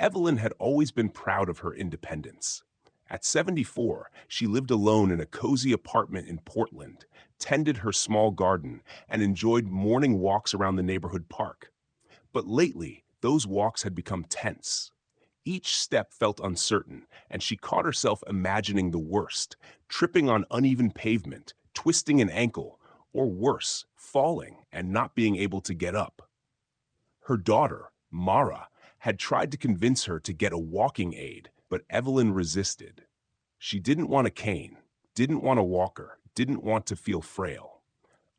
Evelyn had always been proud of her independence. At 74, she lived alone in a cozy apartment in Portland, tended her small garden, and enjoyed morning walks around the neighborhood park. But lately, those walks had become tense. Each step felt uncertain, and she caught herself imagining the worst, tripping on uneven pavement, twisting an ankle, or worse, falling and not being able to get up. Her daughter, Mara, had tried to convince her to get a walking aid, but Evelyn resisted. She didn't want a cane, didn't want a walker, didn't want to feel frail.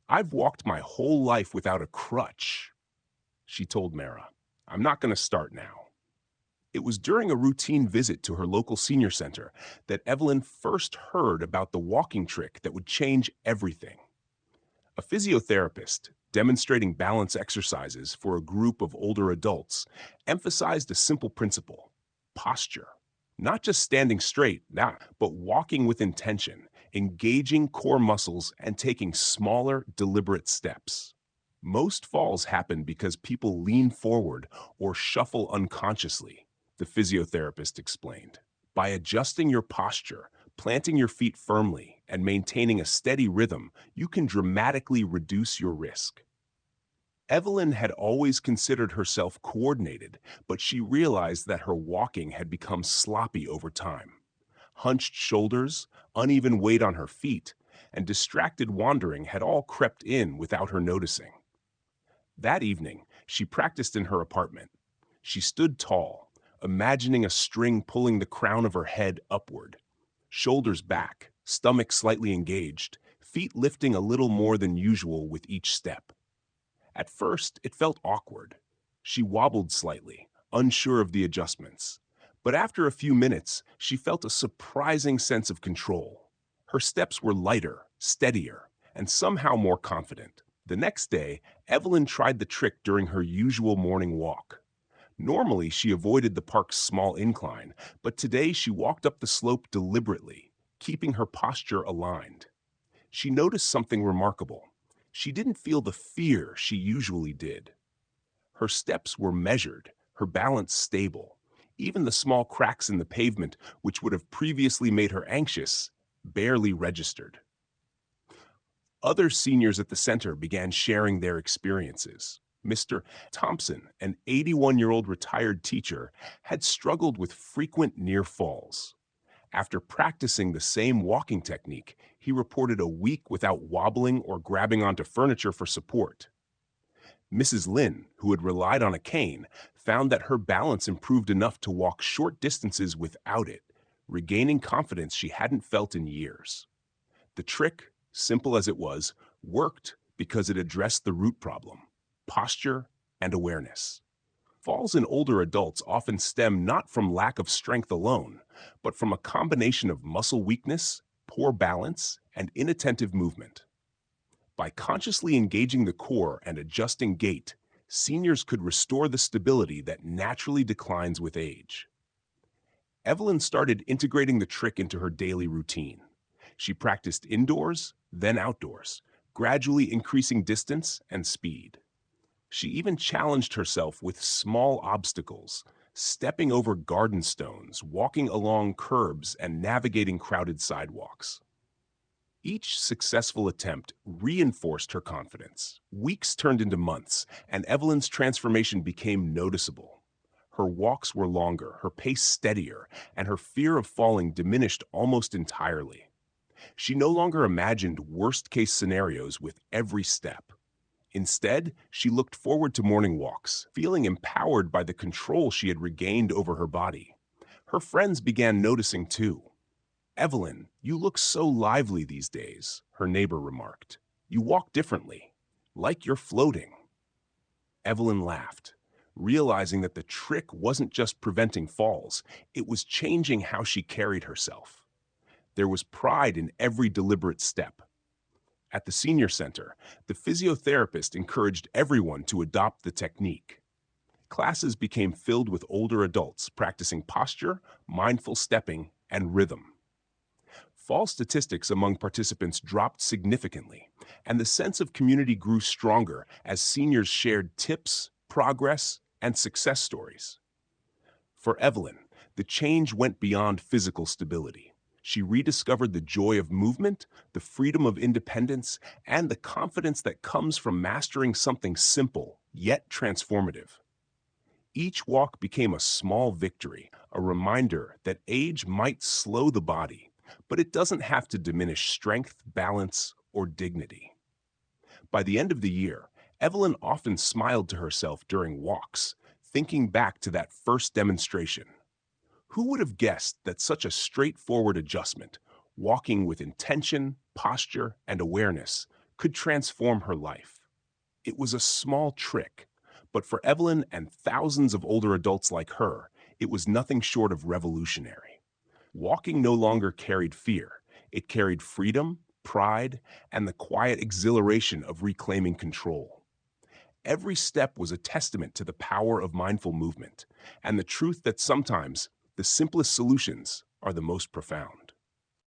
"I've walked my whole life without a crutch," she told Mara. "I'm not going to start now." It was during a routine visit to her local senior center that Evelyn first heard about the walking trick that would change everything. A physiotherapist, demonstrating balance exercises for a group of older adults, emphasized a simple principle: posture. Not just standing straight, nah, but walking with intention, engaging core muscles, and taking smaller, deliberate steps. Most falls happen because people lean forward or shuffle unconsciously, the physiotherapist explained. By adjusting your posture, planting your feet firmly, and maintaining a steady rhythm, you can dramatically reduce your risk. Evelyn had always considered herself coordinated, but she realized that her walking had become sloppy over time. Hunched shoulders, uneven weight on her feet, and distracted wandering had all crept in without her noticing. That evening, she practiced in her apartment. She stood tall, imagining a string pulling the crown of her head upward, shoulders back, stomach slightly engaged, feet lifting a little more than usual with each step. At first, it felt awkward. She wobbled slightly, unsure of the adjustments. But after a few minutes, she felt a surprising sense of control. Her steps were lighter, steadier, and somehow more confident. The next day, Evelyn tried the trick during her usual morning walk. Normally, she avoided the park's small incline, but today she walked up the slope deliberately, keeping her posture aligned. She noticed something remarkable. She didn't feel the fear she usually did. Her steps were measured, her balance stable. Even the small cracks in the pavement, which would have previously made her anxious, barely registered. Other seniors at the center began sharing their experiences. Mr. Thompson, an 81-year-old retired teacher, had struggled with frequent near falls. After practicing the same walking technique, he reported a week without wobbling or grabbing onto furniture for support. Mrs. Lynn, who had relied on a cane, found that her balance improved enough to walk short distances without it, regaining confidence she hadn't felt in years. The trick, simple as it was, worked because it addressed the root problem: posture and awareness. Falls in older adults often stem not from lack of strength alone, but from a combination of muscle weakness, poor balance, and inattentive movement. By consciously engaging the core and adjusting gait, seniors could restore the stability that naturally declines with age. Evelyn started integrating the trick into her daily routine. She practiced indoors, then outdoors, gradually increasing distance and speed. She even challenged herself with small obstacles, stepping over garden stones, walking along curbs, and navigating crowded sidewalks. Each successful attempt reinforced her confidence. Weeks turned into months, and Evelyn's transformation became noticeable. Her walks were longer, her pace steadier, and her fear of falling diminished almost entirely. She no longer imagined worst-case scenarios with every step. Instead, she looked forward to morning walks, feeling empowered by the control she had regained over her body. Her friends began noticing too. "Evelyn, you look so lively these days," her neighbor remarked. "You walk differently, like you're floating." Evelyn laughed, realizing that the trick wasn't just preventing falls, it was changing how she carried herself. There was pride in every deliberate step. At the senior center, the physiotherapist encouraged everyone to adopt the technique. Classes became filled with older adults practicing posture, mindful stepping, and rhythm. Fall statistics among participants dropped significantly, and the sense of community grew stronger as seniors shared tips, progress, and success stories. For Evelyn, the change went beyond physical stability. She rediscovered the joy of movement, the freedom of independence, and the confidence that comes from mastering something simple yet transformative. Each walk became a small victory, a reminder that age might slow the body, but it doesn't have to diminish strength, balance, or dignity. By the end of the year, Evelyn often smiled to herself during walks, thinking back to that first demonstration. Who would have guessed that such a straightforward adjustment, walking with intention, posture, and awareness, could transform her life? It was a small trick, but for Evelyn and thousands of older adults like her, it was nothing short of revolutionary. Walking no longer carried fear, it carried freedom, pride, and the quiet exhilaration of reclaiming control. Every step was a testament to the power of mindful movement and the truth that sometimes the simplest solutions are the most profound.